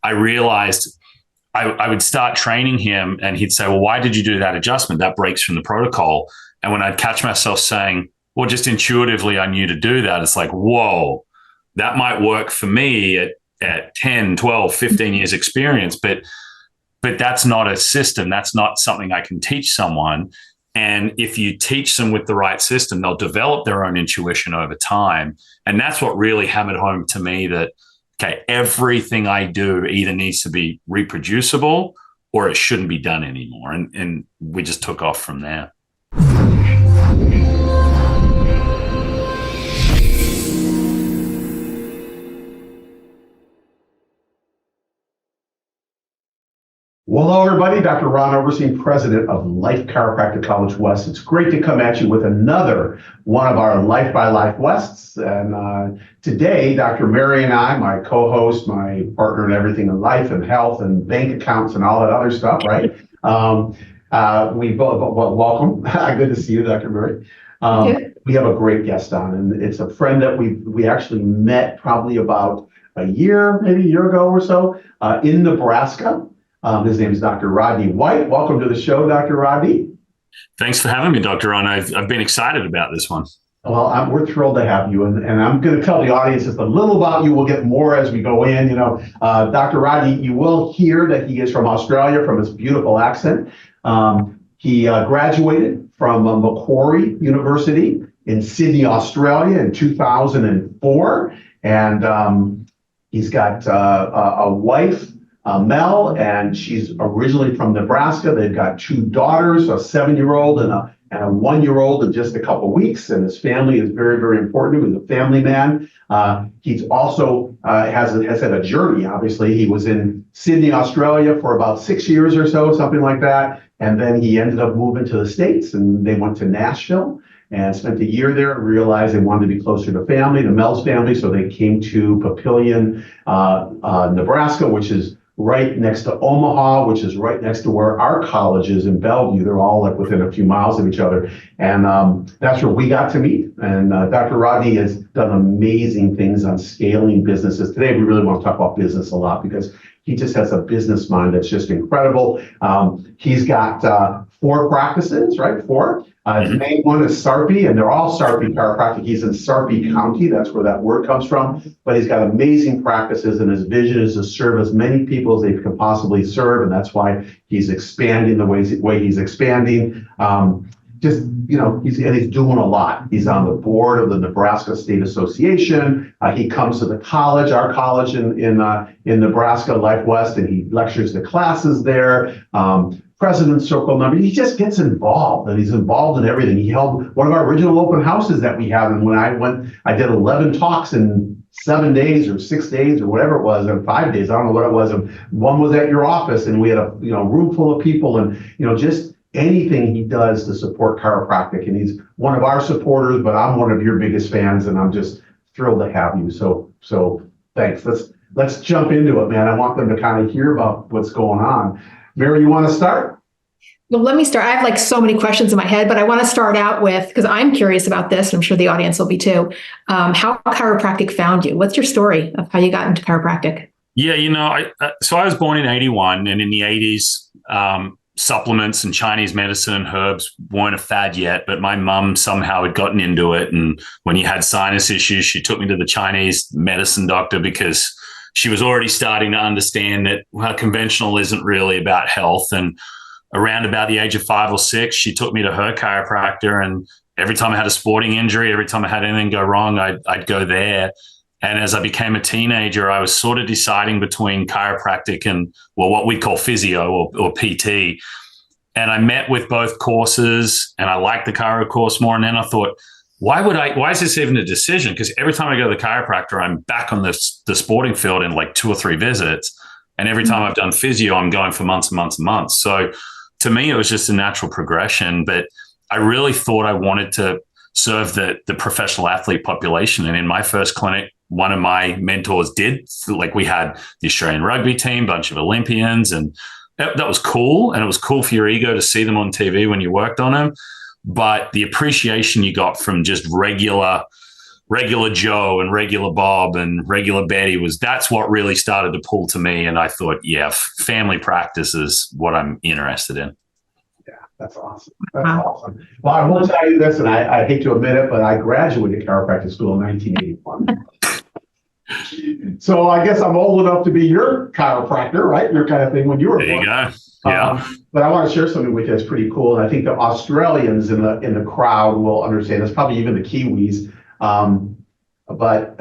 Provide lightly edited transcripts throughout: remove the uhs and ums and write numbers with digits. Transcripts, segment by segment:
I realized I would start training him and he'd say, well, why did you do that adjustment? That breaks from the protocol. And when I'd catch myself saying, well, just intuitively, I knew to do that. It's like, whoa, that might work for me at 10, 12, 15 years experience, but that's not a system. That's not something I can teach someone. And if you teach them with the right system, they'll develop their own intuition over time. And that's what really hammered home to me that, okay, everything I do either needs to be reproducible or it shouldn't be done anymore. And we just took off from there. Well, hello, everybody. Dr. Ron Oberstein, president of Life Chiropractic College West. It's great to come at you with another one of our Life by Life Wests. And today, Dr. Mary and I, my co-host, my partner in everything in life and health and bank accounts and all that other stuff, right? We both welcome. Good to see you, Dr. Mary. We have a great guest on, and it's a friend that we actually met probably about maybe a year ago or so, in Nebraska. His name is Dr. Rodney White. Welcome to the show, Dr. Rodney. Thanks for having me, Dr. Ron. I've been excited about this one. Well, we're thrilled to have you. And I'm going to tell the audience just a little about you. We'll get more as we go in. Dr. Rodney, you will hear that he is from Australia from his beautiful accent. He graduated from Macquarie University in Sydney, Australia in 2004. And he's got a wife, Mel, and she's originally from Nebraska. They've got two daughters, a 7-year-old and a 1-year-old in just a couple of weeks. And his family is very, very important. He's a family man. He's also has had a journey. Obviously, he was in Sydney, Australia for about 6 years or so, something like that. And then he ended up moving to the States, and they went to Nashville and spent a year there and realized they wanted to be closer to family, to Mel's family. So they came to Papillion, Nebraska, which is right next to Omaha, which is right next to where our college is in Bellevue. They're all like within a few miles of each other. And that's where we got to meet. And Dr. Rodney has done amazing things on scaling businesses. Today, we really want to talk about business a lot because he just has a business mind that's just incredible. He's got 4 practices, right? 4. His main one is Sarpy, and they're all Sarpy Chiropractic. He's in Sarpy County. That's where that word comes from. But he's got amazing practices, and his vision is to serve as many people as they can possibly serve, and that's why he's expanding the way he's expanding. He's doing a lot. He's on the board of the Nebraska State Association. He comes to the college, our college in Nebraska, Life West, and he lectures the classes there. President's Circle member. He just gets involved, and he's involved in everything. He held one of our original open houses that we have, and when I went, I did 11 talks in 7 days or 6 days or whatever it was, or 5 days. I don't know what it was. And one was at your office, and we had a room full of people, and just anything he does to support chiropractic. And he's one of our supporters, but I'm one of your biggest fans, and I'm just thrilled to have you. So thanks. Let's jump into it, man. I want them to kind of hear about what's going on. Mary, you want to start? Well, let me start. I have like so many questions in my head, but I want to start out with, because I'm curious about this, and I'm sure the audience will be too, how chiropractic found you. What's your story of how you got into chiropractic? Yeah, so I was born in 81, and in the 80s, supplements and Chinese medicine and herbs weren't a fad yet, but my mum somehow had gotten into it. And when you had sinus issues, she took me to the Chinese medicine doctor because she was already starting to understand that conventional isn't really about health. And around about the age of 5 or 6, she took me to her chiropractor. And every time I had a sporting injury, every time I had anything go wrong, I'd go there. And as I became a teenager, I was sort of deciding between chiropractic and, what we call physio or PT. And I met with both courses, and I liked the chiro course more. And then I thought, why is this even a decision? Because every time I go to the chiropractor, I'm back on the sporting field in like 2 or 3 visits. And every time I've done physio, I'm going for months and months and months. So to me, it was just a natural progression. But I really thought I wanted to serve the professional athlete population. And in my first clinic, one of my mentors did. Like, we had the Australian rugby team, bunch of Olympians, and that was cool. And it was cool for your ego to see them on TV when you worked on them. But the appreciation you got from just regular regular Joe and regular Bob and regular Betty that's what really started to pull to me. And I thought, yeah, family practice is what I'm interested in. Yeah, that's awesome. That's awesome. Well, I will tell you this, and I hate to admit it, but I graduated chiropractic school in 1981. So I guess I'm old enough to be your chiropractor, right? Your kind of thing when you were born. There you go. Yeah. But I want to share something with you that's pretty cool. And I think the Australians in the crowd will understand this, probably even the Kiwis. But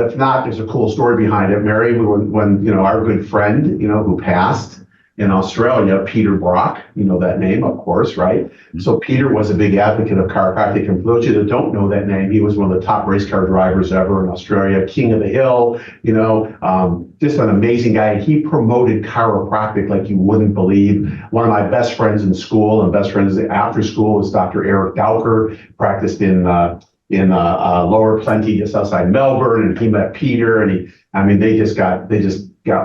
if not, there's a cool story behind it. Mary, when our good friend, who passed in Australia, Peter Brock, that name, of course, right? Mm-hmm. So Peter was a big advocate of chiropractic. And for those of you that don't know that name, he was one of the top race car drivers ever in Australia, king of the hill, just an amazing guy. And he promoted chiropractic like you wouldn't believe. One of my best friends in school and best friends after school was Dr. Eric Dowker, practiced in Lower Plenty, just outside Melbourne, and he met Peter, and they just got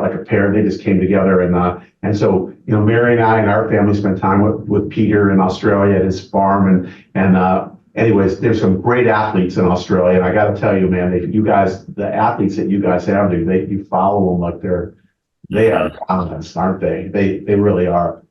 like a pair. They just came together, and so Mary and I and our family spent time with Peter in Australia at his farm, and anyways, there's some great athletes in Australia, and I got to tell you, man, the athletes that you guys have, you follow them like they are commons, aren't they? They really are.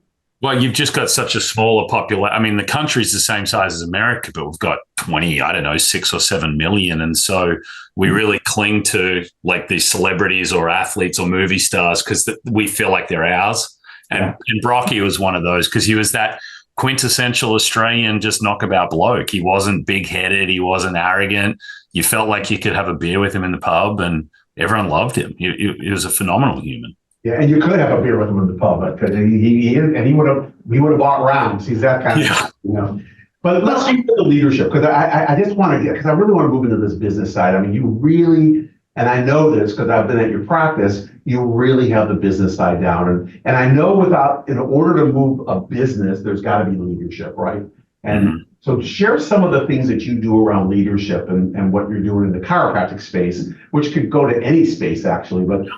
Well, you've just got such a smaller population. I mean, the country's the same size as America, but we've got 6 or 7 million. And so we really cling to like these celebrities or athletes or movie stars because we feel like they're ours. And Brocky was one of those because he was that quintessential Australian, just knockabout bloke. He wasn't big-headed. He wasn't arrogant. You felt like you could have a beer with him in the pub and everyone loved him. He was a phenomenal human. Yeah, and you could have a beer with him in the pub because he would have bought rounds. He's that kind of But let's get to the leadership because I just want to because I really want to move into this business side. I mean, you really, and I know this because I've been at your practice. You really have the business side down, and I know in order to move a business, there's got to be leadership, right? And so share some of the things that you do around leadership and what you're doing in the chiropractic space, which could go to any space actually, but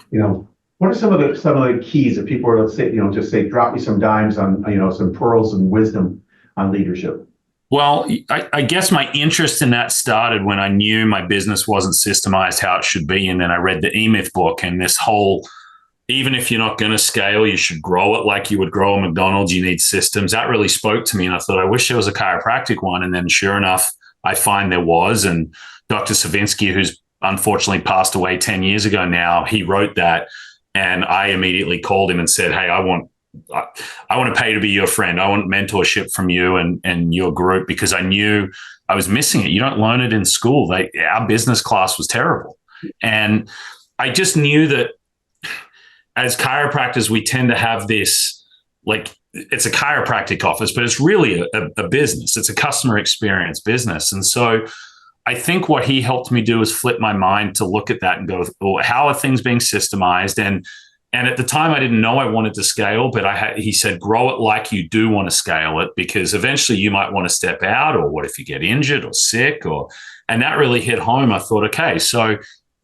what are some of the keys that people are just say, drop me some dimes on, some pearls and wisdom on leadership? Well, I guess my interest in that started when I knew my business wasn't systemized how it should be. And then I read the E-Myth book and this whole, even if you're not going to scale, you should grow it like you would grow a McDonald's. You need systems. That really spoke to me. And I thought, I wish there was a chiropractic one. And then sure enough, I find there was. And Dr. Savinsky, who's unfortunately passed away 10 years ago now, he wrote that. And I immediately called him and said, hey, I want to pay to be your friend. I want mentorship from you and your group because I knew I was missing it. You don't learn it in school. Our business class was terrible. And I just knew that as chiropractors, we tend to have this, like, it's a chiropractic office, but it's really a business. It's a customer experience business. And so I think what he helped me do is flip my mind to look at that and go, well, how are things being systemized? And at the time, I didn't know I wanted to scale, but he said, grow it like you do want to scale it, because eventually you might want to step out, or what if you get injured or sick? And that really hit home. I thought, okay, so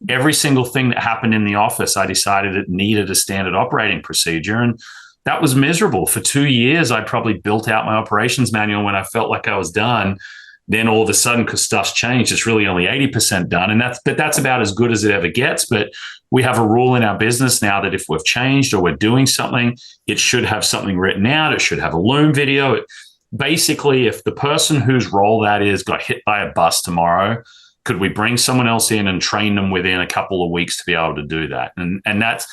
every single thing that happened in the office, I decided it needed a standard operating procedure. And that was miserable. For 2 years, I probably built out my operations manual when I felt like I was done. Then all of a sudden, because stuff's changed, it's really only 80% done. And that's about as good as it ever gets. But we have a rule in our business now that if we've changed or we're doing something, it should have something written out. It should have a Loom video. Basically, if the person whose role that is got hit by a bus tomorrow, could we bring someone else in and train them within a couple of weeks to be able to do that? And that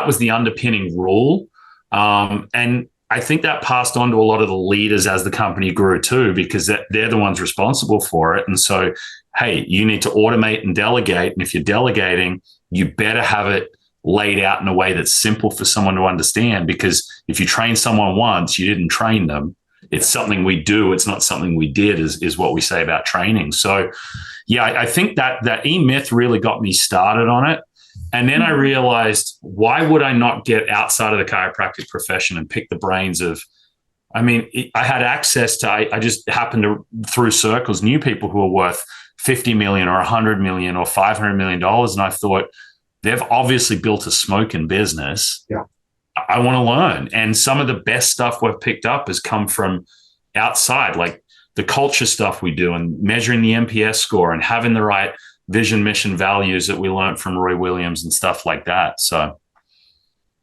was the underpinning rule. And I think that passed on to a lot of the leaders as the company grew too, because they're the ones responsible for it. And so, hey, you need to automate and delegate. And if you're delegating, you better have it laid out in a way that's simple for someone to understand, because if you train someone once, you didn't train them. It's something we do. It's not something we did, is what we say about training. So, yeah, I think that E-Myth really got me started on it. And then I realized, why would I not get outside of the chiropractic profession and pick the brains of, I had access to, I just happened to, through circles, knew people who were worth $50 million or $100 million or $500 million. And I thought, they've obviously built a smoking business. Yeah. I want to learn. And some of the best stuff we've picked up has come from outside, like the culture stuff we do and measuring the NPS score and having the right vision, mission, values that we learned from Roy Williams and stuff like that. So,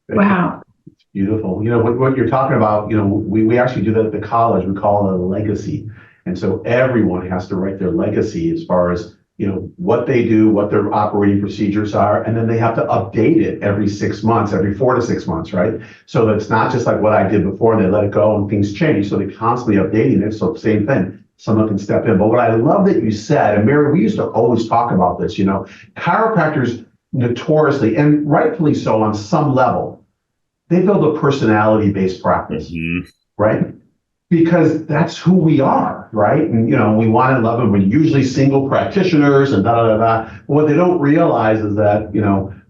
wow. Beautiful. What you're talking about, we actually do that at the college. We call it a legacy. And so everyone has to write their legacy as far as, what they do, what their operating procedures are, and then they have to update it every 6 months, every 4 to 6 months, right? So that it's not just like what I did before and they let it go and things change. So they're constantly updating it. So same thing, someone can step in. But what I love that you said, and Mary, we used to always talk about this, chiropractors notoriously, and rightfully so on some level, they build a personality-based practice, right? Because that's who we are, right? And, we want to love them. We're usually single practitioners and da-da-da-da. What they don't realize is that,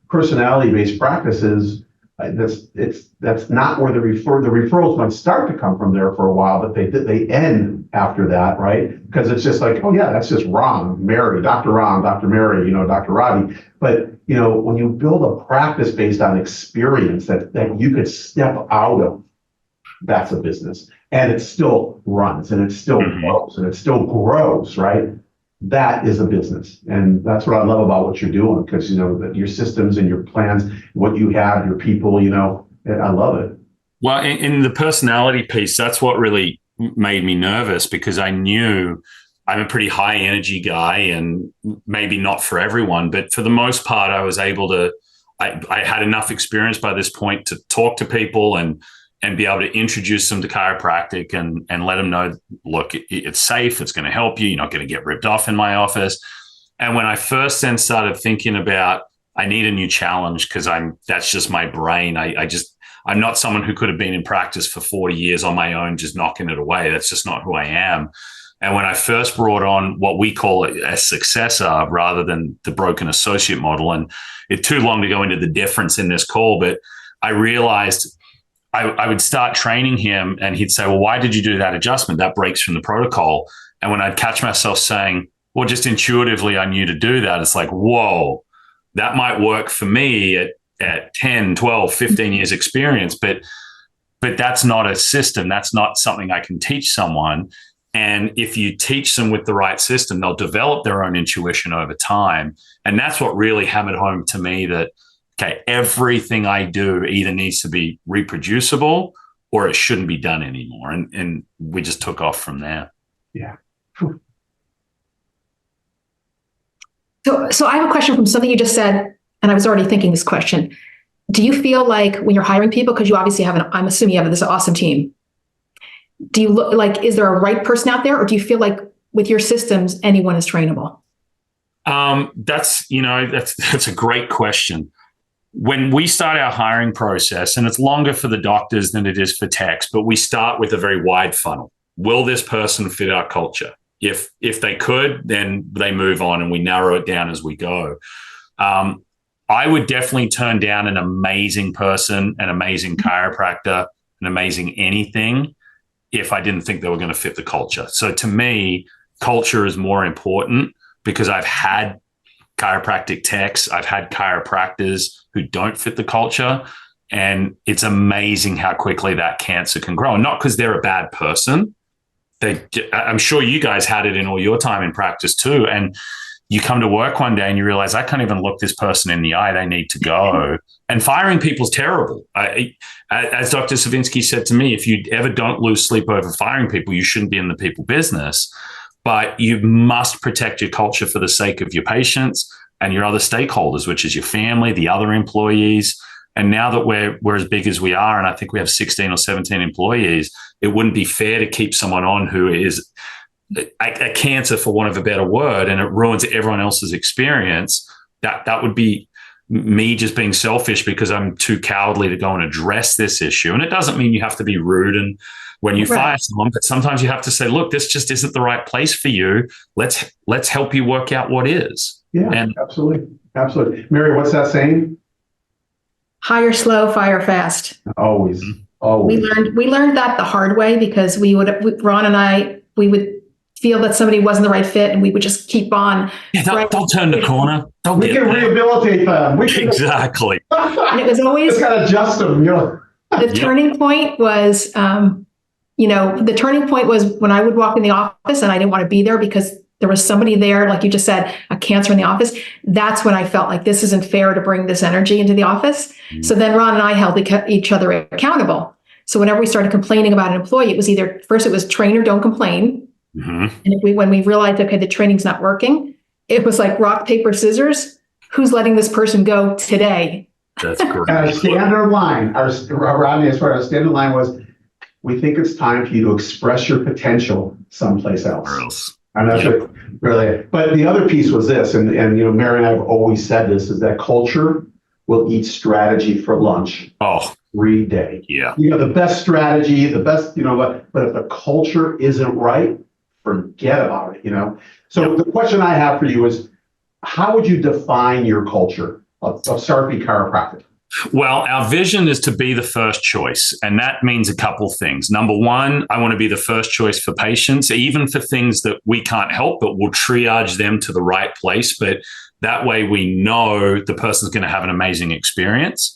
personality-based practices, that's not where the referrals might start to come from there for a while, but they end after that, right? Because it's just like, oh yeah, that's just Ron, Mary, Dr. Ron, Dr. Mary, Dr. Rodney. But, when you build a practice based on experience that you could step out of, that's a business. And it still runs and it still grows and it still grows, right? That is a business. And that's what I love about what you're doing, because, that your systems and your plans, what you have, your people, I love it. Well, in the personality piece, that's what really made me nervous, because I knew I'm a pretty high energy guy, and maybe not for everyone, but for the most part, I was able to, I had enough experience by this point to talk to people and be able to introduce them to chiropractic and let them know, look, it's safe, it's going to help you, you're not going to get ripped off in my office. And when I first then started thinking about, I need a new challenge, because that's just my brain. I'm not someone who could have been in practice for 40 years on my own, just knocking it away. That's just not who I am. And when I first brought on what we call a successor rather than the broken associate model, and it's too long to go into the difference in this call, but I realized I would start training him and he'd say, well, why did you do that adjustment? That breaks from the protocol. And when I'd catch myself saying, well, just intuitively, I knew to do that. It's like, whoa, that might work for me at 10, 12, 15 years experience, but that's not a system. That's not something I can teach someone. And if you teach them with the right system, they'll develop their own intuition over time. And that's what really hammered home to me that, okay, everything I do either needs to be reproducible or it shouldn't be done anymore. And we just took off from there. Yeah. So I have a question from something you just said, and I was already thinking this question. Do you feel like when you're hiring people, because you obviously I'm assuming you have this awesome team, do you look like, is there a right person out there, or do you feel like with your systems, anyone is trainable? That's a great question. When we start our hiring process, and it's longer for the doctors than it is for techs, but we start with a very wide funnel. Will this person fit our culture? If they could, then they move on and we narrow it down as we go. I would definitely turn down an amazing person, an amazing chiropractor, an amazing anything, if I didn't think they were going to fit the culture. So to me, culture is more important, because I've had chiropractic techs, I've had chiropractors who don't fit the culture, and it's amazing how quickly that cancer can grow. And not because they're a bad person. I'm sure you guys had it in all your time in practice too. And you come to work one day and you realize, I can't even look this person in the eye. They need to go. And firing people's terrible. As Dr. Savinsky said to me, if you ever don't lose sleep over firing people, you shouldn't be in the people business. But you must protect your culture for the sake of your patients and your other stakeholders, which is your family, the other employees. And now that we're as big as we are, and I think we have 16 or 17 employees, it wouldn't be fair to keep someone on who is a cancer, for want of a better word, and it ruins everyone else's experience. That would be me just being selfish because I'm too cowardly to go and address this issue. And it doesn't mean you have to be rude and when you fire someone, but sometimes you have to say, look, this just isn't the right place for you. Let's help you work out what is. Yeah, absolutely. Absolutely. Mary, what's that saying? Hire slow, fire fast. Always. Always. We learned that the hard way, because Ron and I would feel that somebody wasn't the right fit, and we would just keep on. Yeah, they'll turn the corner. We can rehabilitate them. Exactly. And it was always just gotta adjust them. The turning point was, the turning point was when I would walk in the office and I didn't want to be there because there was somebody there, like you just said, a cancer in the office, that's when I felt like this isn't fair to bring this energy into the office. So then Ron and I held each other accountable. So whenever we started complaining about an employee, it was either, first it was train or don't complain. And when we realized, okay, the training's not working, it was like rock, paper, scissors. Who's letting this person go today? That's great. Our standard line, Rodney, as far as our standard line was, we think it's time for you to express your potential someplace else. And that's what really, but the other piece was this, and Mary and I have always said this, is that culture will eat strategy for lunch. Every day. Yeah. The best strategy, the best, but if the culture isn't right, forget about it, So the question I have for you is, how would you define your culture of Sarpi Chiropractic? Well, our vision is to be the first choice. And that means a couple things. Number one, I want to be the first choice for patients, even for things that we can't help, but we'll triage them to the right place. But that way we know the person's going to have an amazing experience.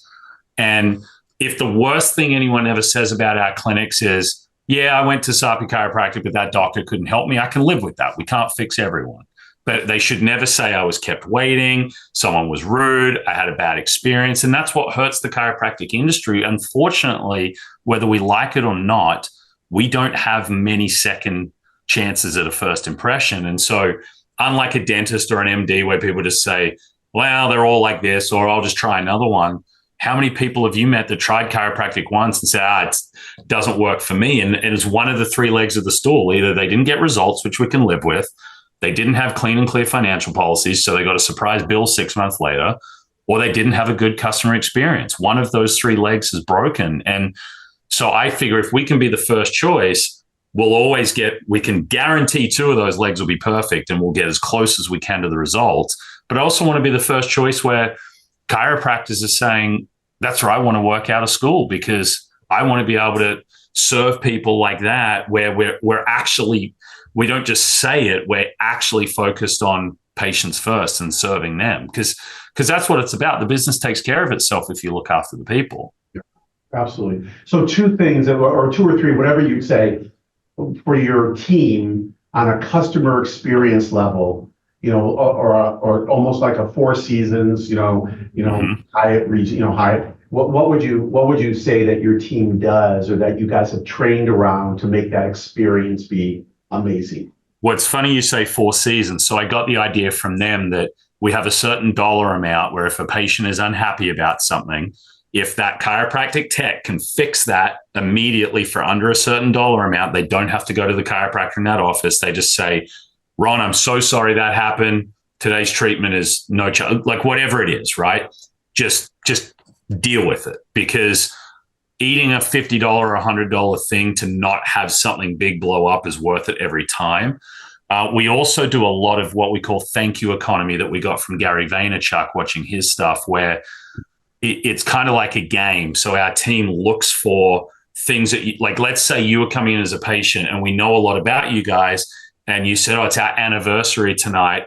And if the worst thing anyone ever says about our clinics is, yeah, I went to Sarpi Chiropractic, but that doctor couldn't help me, I can live with that. We can't fix everyone. But they should never say I was kept waiting, someone was rude, I had a bad experience. And that's what hurts the chiropractic industry. Unfortunately, whether we like it or not, we don't have many second chances at a first impression. And so unlike a dentist or an MD where people just say, well, they're all like this, or I'll just try another one. How many people have you met that tried chiropractic once and said, it doesn't work for me? And it's one of the three legs of the stool. Either they didn't get results, which we can live with, they didn't have clean and clear financial policies, so they got a surprise bill 6 months later, or they didn't have a good customer experience. One of those three legs is broken. And so I figure if we can be the first choice, we can guarantee two of those legs will be perfect and we'll get as close as we can to the results. But I also want to be the first choice where chiropractors are saying, that's where I want to work out of school, because I want to be able to serve people like that, where we don't just say it, we're actually focused on patients first and serving them, because that's what it's about. The business takes care of itself if you look after the people. Yeah, absolutely. So two things, or two or three, whatever you'd say, for your team on a customer experience level, or almost like a Four Seasons, Hyatt region, Hyatt. What would you say that your team does, or that you guys have trained around to make that experience be amazing? Well, it's funny you say Four Seasons. So I got the idea from them that we have a certain dollar amount where if a patient is unhappy about something, if that chiropractic tech can fix that immediately for under a certain dollar amount, they don't have to go to the chiropractor in that office. They just say, Ron, I'm so sorry that happened. Today's treatment is no charge, like whatever it is, right? Just deal with it, because eating a $50 or $100 thing to not have something big blow up is worth it every time. We also do a lot of what we call thank you economy that we got from Gary Vaynerchuk watching his stuff, where it's kind of like a game. So our team looks for things that like, let's say you were coming in as a patient and we know a lot about you guys, and you said, oh, it's our anniversary tonight.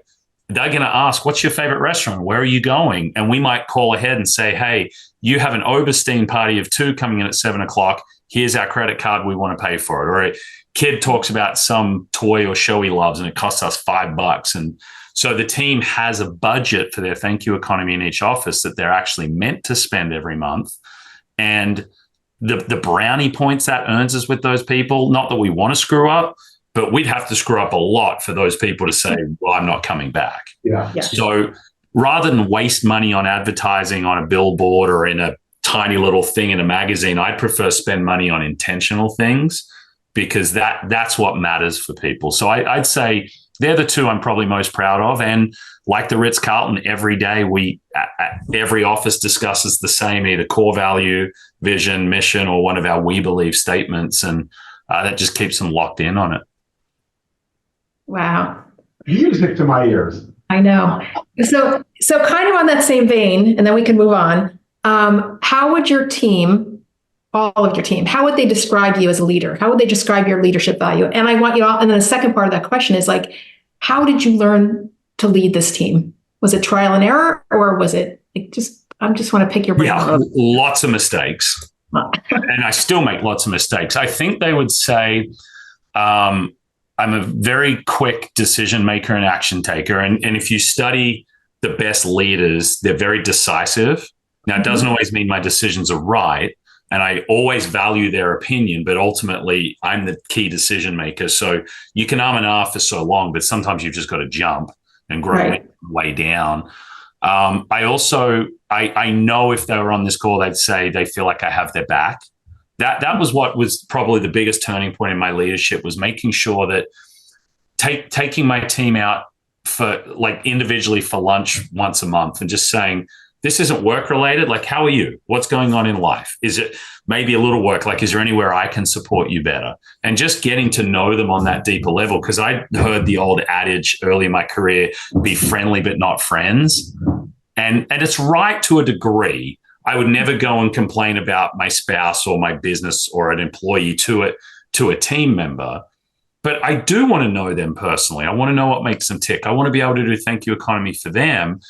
They're going to ask, what's your favorite restaurant? Where are you going? And we might call ahead and say, hey, you have an Oberstein party of 2 coming in at 7:00. Here's our credit card. We want to pay for it. Or a kid talks about some toy or show he loves and it costs us $5. And so the team has a budget for their thank you economy in each office that they're actually meant to spend every month. And the brownie points that earns us with those people, not that we want to screw up, but we'd have to screw up a lot for those people to say, well, I'm not coming back. Yeah. So rather than waste money on advertising on a billboard or in a tiny little thing in a magazine, I'd prefer spend money on intentional things, because that's what matters for people. So I'd say they're the two I'm probably most proud of. And like the Ritz-Carlton, every day every office discusses the same, either core value, vision, mission, or one of our we believe statements. And that just keeps them locked in on it. Wow. Music to my ears. I know. So kind of on that same vein, and then we can move on. How would your team, all of your team, how would they describe you as a leader? How would they describe your leadership value? And I want you all, and then the second part of that question is like, how did you learn to lead this team? Was it trial and error, or was it like I just want to pick your brain? Yeah, lots of mistakes. And I still make lots of mistakes. I think they would say, I'm a very quick decision maker and action taker. And if you study the best leaders, they're very decisive. Now, it doesn't always mean my decisions are right. And I always value their opinion, but ultimately I'm the key decision maker. So you can arm and ah for so long, but sometimes you've just got to jump and grow way down. I know if they were on this call, they'd say they feel like I have their back. That was what was probably the biggest turning point in my leadership, was making sure that taking my team out for like individually for lunch once a month and just saying, this isn't work related. Like, how are you? What's going on in life? Is it maybe a little work? Like, is there anywhere I can support you better? And just getting to know them on that deeper level. Because I heard the old adage early in my career, be friendly, but not friends. And it's right to a degree. I would never go and complain about my spouse or my business or an employee to a team member. But I do want to know them personally. I want to know what makes them tick. I want to be able to do thank you economy for them.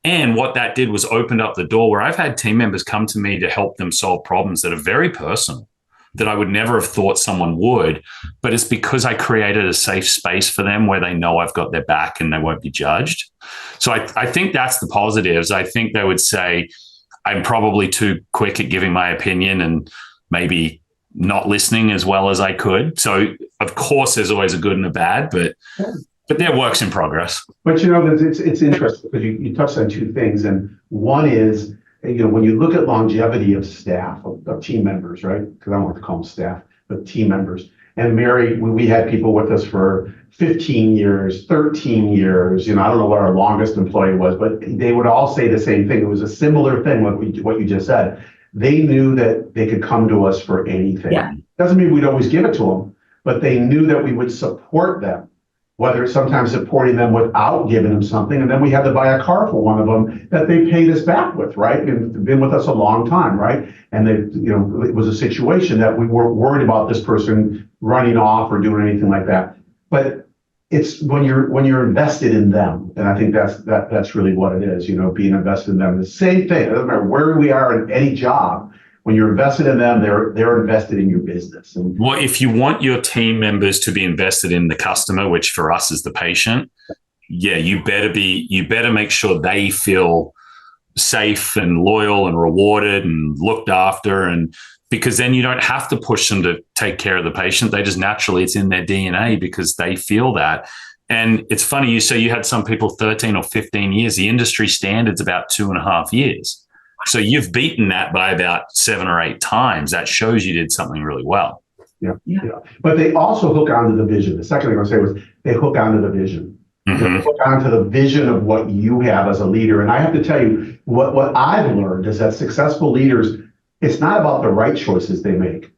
And what that did was opened up the door where I've had team members come to me to help them solve problems that are very personal, that I would never have thought someone would. But it's because I created a safe space for them where they know I've got their back and they won't be judged. So I think that's the positives. I think they would say I'm probably too quick at giving my opinion and maybe not listening as well as I could. So, of course, there's always a good and a bad, but they're works in progress. But, it's interesting because you touched on two things. And one is, when you look at longevity of staff, of team members, right? Because I don't want to call them staff, but team members. And Mary, we had people with us for 15 years, 13 years. I don't know what our longest employee was, but they would all say the same thing. It was a similar thing, what you just said. They knew that they could come to us for anything. Yeah. Doesn't mean we'd always give it to them, but they knew that we would support them, whether it's sometimes supporting them without giving them something. And then we had to buy a car for one of them that they paid us back with, right? And been with us a long time, right? And it was a situation that we weren't worried about this person running off or doing anything like that. But it's when you're invested in them, and I think that's really what it is, being invested in them. The same thing, it doesn't matter where we are in any job. When you're invested in them, they're invested in your business. And well, if you want your team members to be invested in the customer, which for us is the patient, you better make sure they feel safe and loyal and rewarded and looked after, and because then you don't have to push them to take care of the patient. They just naturally, it's in their DNA because they feel that. And it's funny, you say you had some people 13 or 15 years. The industry standard's about 2.5 years. So you've beaten that by about 7 or 8 times. That shows you did something really well. Yeah. But they also hook onto the vision. The second thing I was going to say was they hook onto the vision. Mm-hmm. They hook onto the vision of what you have as a leader. And I have to tell you, what I've learned is that successful leaders, it's not about the right choices they make.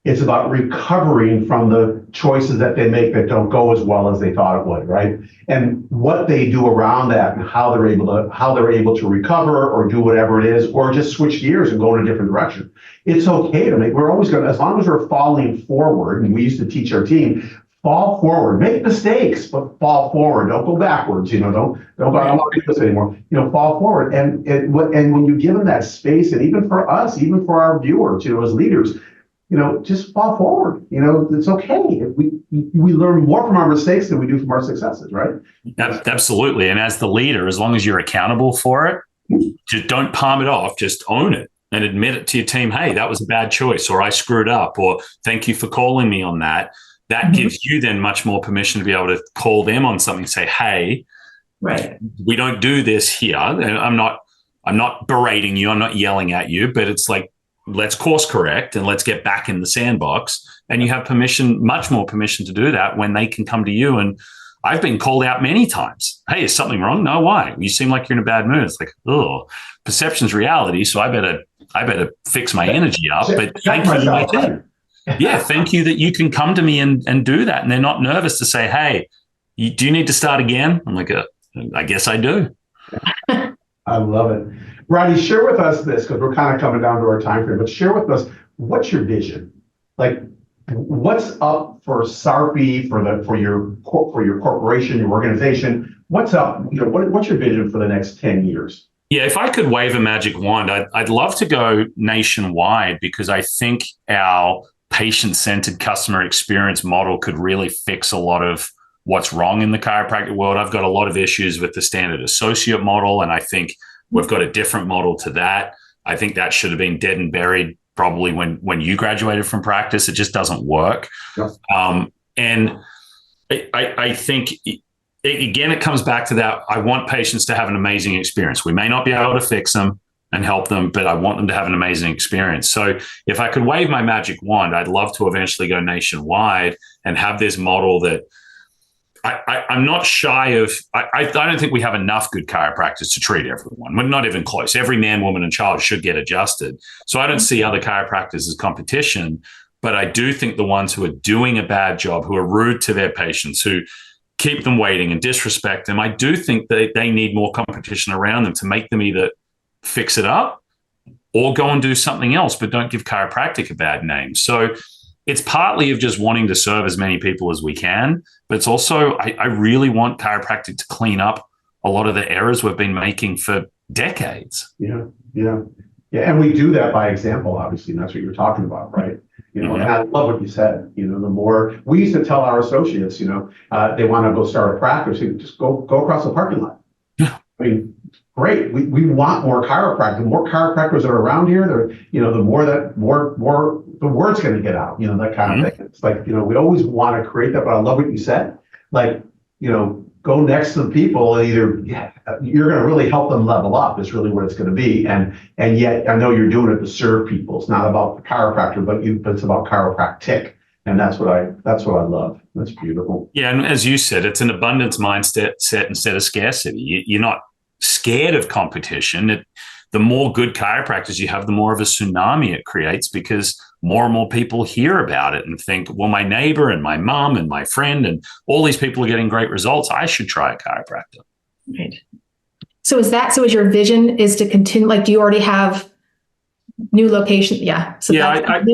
It's about recovering from the choices that they make that don't go as well as they thought it would, right? And what they do around that and how they're able to recover or do whatever it is, or just switch gears and go in a different direction. It's okay to make, we're always going to, as long as we're falling forward, and we used to teach our team, fall forward, make mistakes, but fall forward. Don't go backwards. Don't go, I don't want to do this anymore. Fall forward. And when you give them that space, and even for us, even for our viewers, as leaders, just fall forward. It's okay. We learn more from our mistakes than we do from our successes, right? Absolutely. And as the leader, as long as you're accountable for it, just don't palm it off. Just own it and admit it to your team. Hey, that was a bad choice, or I screwed up, or thank you for calling me on that. That gives you then much more permission to be able to call them on something and say, hey, right, we don't do this here. And I'm not berating you. I'm not yelling at you, but it's like, let's course correct and let's get back in the sandbox. And you have permission, much more permission to do that when they can come to you. And I've been called out many times. Hey, is something wrong? No, why? You seem like you're in a bad mood. It's like, oh, perception's reality. So I better fix my energy up. But thank you to my team. Yeah, thank you that you can come to me and do that. And they're not nervous to say, hey, do you need to start again? I'm like, I guess I do. I love it. Rodney, share with us this, because we're kind of coming down to our time frame, but share with us, what's your vision? Like, what's up for SARPI, for your corporation, your organization? What's up? What's your vision for the next 10 years? Yeah, if I could wave a magic wand, I'd love to go nationwide, because I think our patient-centered customer experience model could really fix a lot of what's wrong in the chiropractic world. I've got a lot of issues with the standard associate model, and I think we've got a different model to that. I think that should have been dead and buried probably when you graduated from practice. It just doesn't work. Yep. And I think, again, it comes back to that. I want patients to have an amazing experience. We may not be able to fix them and help them, but I want them to have an amazing experience. So if I could wave my magic wand, I'd love to eventually go nationwide and have this model that I'm not shy of. I don't think we have enough good chiropractors to treat everyone. We're not even close. Every man, woman, and child should get adjusted. So I don't see other chiropractors as competition, but I do think the ones who are doing a bad job, who are rude to their patients, who keep them waiting and disrespect them, I do think that they need more competition around them to make them either fix it up or go and do something else, but don't give chiropractic a bad name. So it's partly of just wanting to serve as many people as we can, but it's also, I really want chiropractic to clean up a lot of the errors we've been making for decades. Yeah. And we do that by example, obviously, and that's what you're talking about, right? And I love what you said. The more we used to tell our associates, they want to go start a practice, just go across the parking lot. I mean, great. We want more chiropractors. The more chiropractors are around here, the more the word's going to get out, that kind of thing. It's like, we always want to create that, but I love what you said. Like, go next to the people and either you're going to really help them level up is really what it's going to be. And yet I know you're doing it to serve people. It's not about the chiropractor, but it's about chiropractic. And that's what I love. That's beautiful. Yeah. And as you said, it's an abundance mindset instead of scarcity. You're not scared of competition. The more good chiropractors you have, the more of a tsunami it creates, because more and more people hear about it and think, well, my neighbor and my mom and my friend and all these people are getting great results. I should try a chiropractor. Right. So is your vision is to continue, like, do you already have new locations? Yeah. So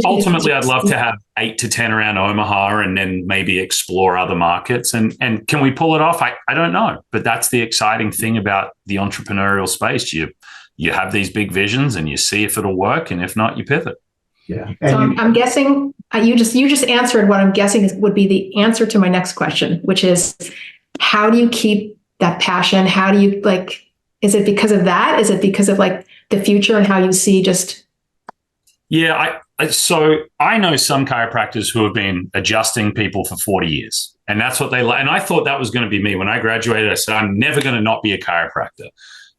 ultimately I'd love to have 8 to 10 around Omaha and then maybe explore other markets. And can we pull it off? I don't know, but that's the exciting thing about the entrepreneurial space. You have these big visions and you see if it'll work. And if not, you pivot. Yeah. So I'm guessing you just answered what I'm guessing would be the answer to my next question, which is, how do you keep that passion? How do you, like, is it because of that? Is it because of like the future and how you see just? Yeah. So I know some chiropractors who have been adjusting people for 40 years, and that's what they like. And I thought that was going to be me. When I graduated, I said, I'm never going to not be a chiropractor.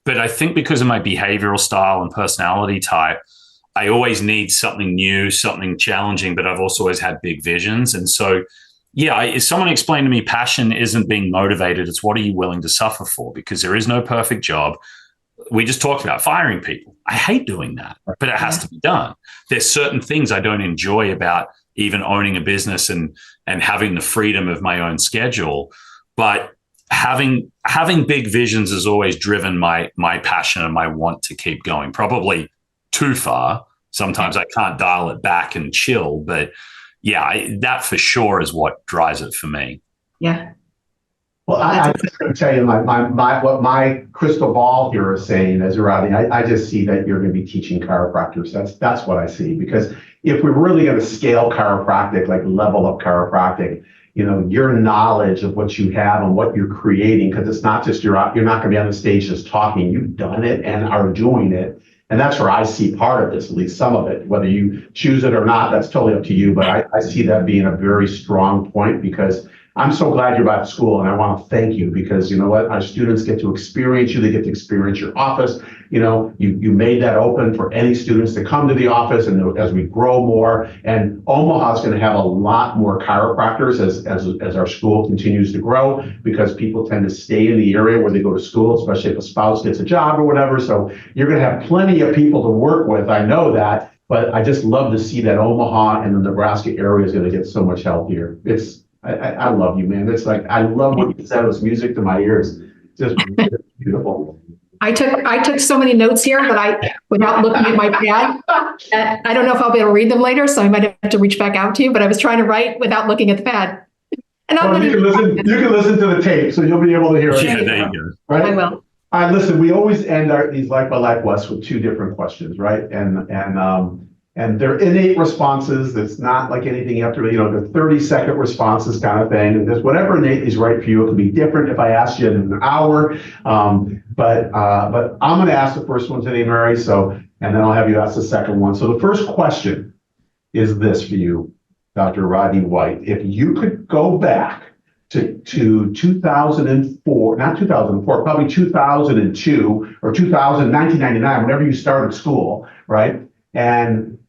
But I think because of my behavioral style and personality type, I always need something new, something challenging, but I've also always had big visions. And so, if someone explained to me passion isn't being motivated, it's what are you willing to suffer for? Because there is no perfect job. We just talked about firing people. I hate doing that, but it has to be done. There's certain things I don't enjoy about even owning a business and having the freedom of my own schedule. But having big visions has always driven my passion and my want to keep going, probably too far. Sometimes I can't dial it back and chill, but that for sure is what drives it for me. Yeah. Well, I'm just going to tell you what my crystal ball here is saying, as Rodney, I just see that you're going to be teaching chiropractors. That's what I see. Because if we're really going to scale chiropractic, like level up chiropractic, your knowledge of what you have and what you're creating, because it's not just you're not going to be on the stage just talking. You've done it and are doing it. And that's where I see part of this, at least some of it. Whether you choose it or not, that's totally up to you. But I see that being a very strong point, because I'm so glad you're back to school, and I want to thank you, because you know what? Our students get to experience you. They get to experience your office. You made that open for any students to come to the office, and as we grow more, and Omaha is going to have a lot more chiropractors as our school continues to grow, because people tend to stay in the area where they go to school, especially if a spouse gets a job or whatever. So you're going to have plenty of people to work with. I know that, but I just love to see that Omaha and the Nebraska area is going to get so much healthier. I love you, man. It's like, I love what you said. It was music to my ears. Just beautiful. I took so many notes here, but without looking at my pad, I don't know if I'll be able to read them later, so I might have to reach back out to you, but I was trying to write without looking at the pad. And you can listen to the tape, so you'll be able to hear it. Yeah, there you go. Right? I will. Listen, we always end these Life by Life West with 2 different questions, right? And And they're innate responses. It's not like anything you have to, they're 30-second responses kind of thing. And there's whatever innate is right for you. It can be different if I asked you in an hour. But I'm going to ask the first one today, Mary. And then I'll have you ask the second one. So the first question is this for you, Dr. Rodney White. If you could go back to 2004, not 2004, probably 2002 or 1999, whenever you started school, right? And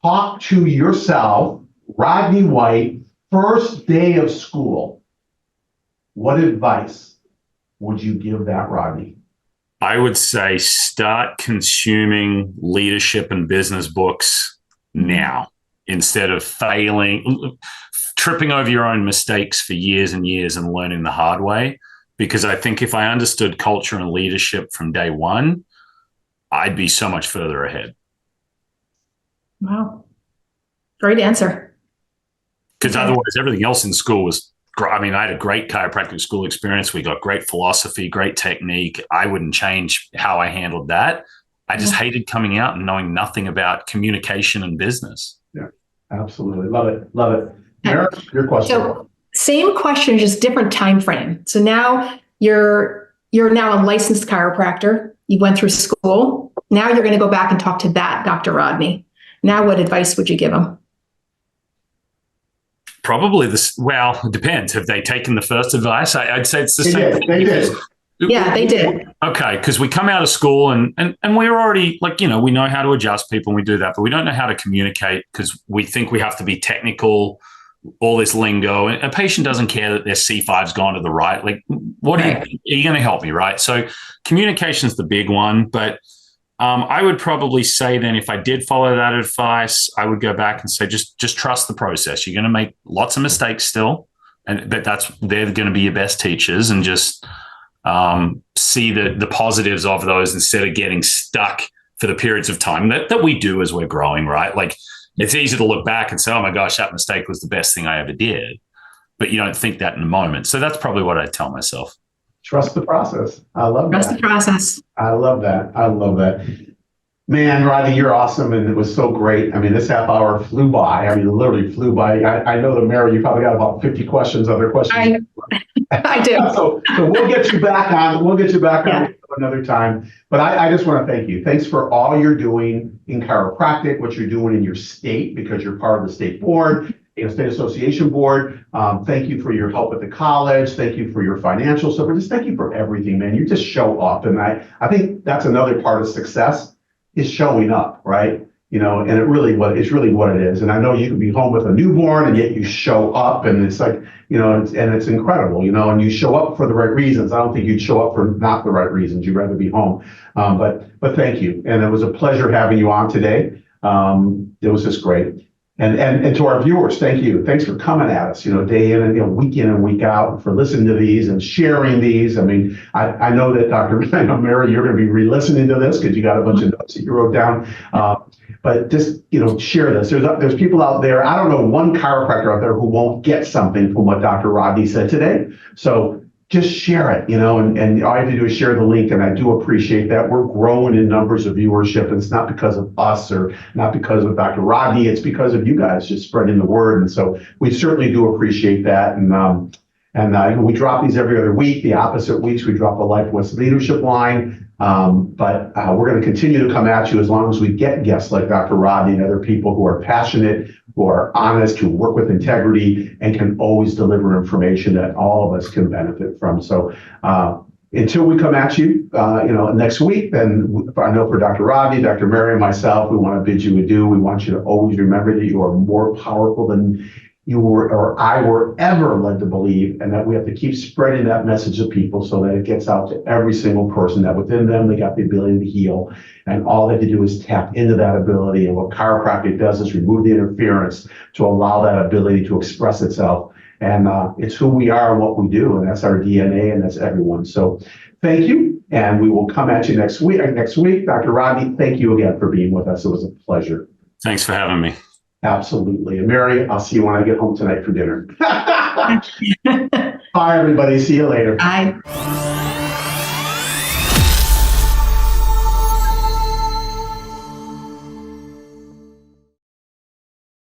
talk to yourself, Rodney White, first day of school. What advice would you give that Rodney? I would say start consuming leadership and business books now instead of tripping over your own mistakes for years and years and learning the hard way. Because I think if I understood culture and leadership from day one, I'd be so much further ahead. Wow. Great answer. Because otherwise, everything else in school was great. I mean, I had a great chiropractic school experience. We got great philosophy, great technique. I wouldn't change how I handled that. I just hated coming out and knowing nothing about communication and business. Yeah, absolutely. Love it. Love it. Mary, your question. So same question, just different time frame. So now you're now a licensed chiropractor. You went through school. Now you're going to go back and talk to that Dr. Rodney. Now, what advice would you give him? Probably it depends. Have they taken the first advice? I'd say it's the same thing. They did. Yeah, they did. Okay, because we come out of school and we're already we know how to adjust people and we do that, but we don't know how to communicate because we think we have to be technical, all this lingo. And a patient doesn't care that their C5's gone to the right. Like, what are you going to help me, right? So communication's the big one, but I would probably say then if I did follow that advice, I would go back and say, just trust the process. You're going to make lots of mistakes still, but they're going to be your best teachers, and just see the positives of those instead of getting stuck for the periods of time that we do as we're growing, right? Like it's easy to look back and say, oh my gosh, that mistake was the best thing I ever did. But you don't think that in the moment. So that's probably what I tell myself. Trust the process. I love that. Trust the process. I love that. I love that. Man, Rodney, you're awesome. And it was so great. I mean, this half hour flew by. I mean, it literally flew by. I know that, Mary, you probably got about 50 other questions. I do. So we'll get you back on. We'll get you back on another time. But I just want to thank you. Thanks for all you're doing in chiropractic, what you're doing in your state, because you're part of the state board, state association board. Thank you for your help at the college. Thank you for your financial support. Just thank you for everything, man. You just show up. And I think that's another part of success is showing up, right? And it's really what it is. And I know you can be home with a newborn and yet you show up, and it's like, it's incredible, and you show up for the right reasons. I don't think you'd show up for not the right reasons. You'd rather be home. But thank you. And it was a pleasure having you on today. It was just great. And to our viewers, thank you. Thanks for coming at us, day in and week in and week out, for listening to these and sharing these. I mean, I know that Mary, you're going to be re-listening to this because you got a bunch of notes that you wrote down. But just, share this. There's people out there. I don't know one chiropractor out there who won't get something from what Dr. Rodney said today. So just share it, and all you have to do is share the link. And I do appreciate that. We're growing in numbers of viewership, and it's not because of us or not because of Dr. Rodney. It's because of you guys just spreading the word. And so we certainly do appreciate that. And we drop these every other week. The opposite weeks, we drop the Life West Leadership line. But we're going to continue to come at you as long as we get guests like Dr. Rodney and other people who are passionate, who are honest, who work with integrity, and can always deliver information that all of us can benefit from. So until we come at you, next week, then I know for Dr. Rodney, Dr. Mary, and myself, we want to bid you adieu. We want you to always remember that you are more powerful than you were or I were ever led to believe, and that we have to keep spreading that message to people so that it gets out to every single person, that within them they got the ability to heal, and all they have to do is tap into that ability. And what chiropractic does is remove the interference to allow that ability to express itself. And it's who we are and what we do, and that's our DNA, and that's everyone. So thank you, and we will come at you next week. Dr. Rodney, thank you again for being with us. It was a pleasure. Thanks for having me. Absolutely. And Mary, I'll see you when I get home tonight for dinner. Bye, everybody. See you later. Bye.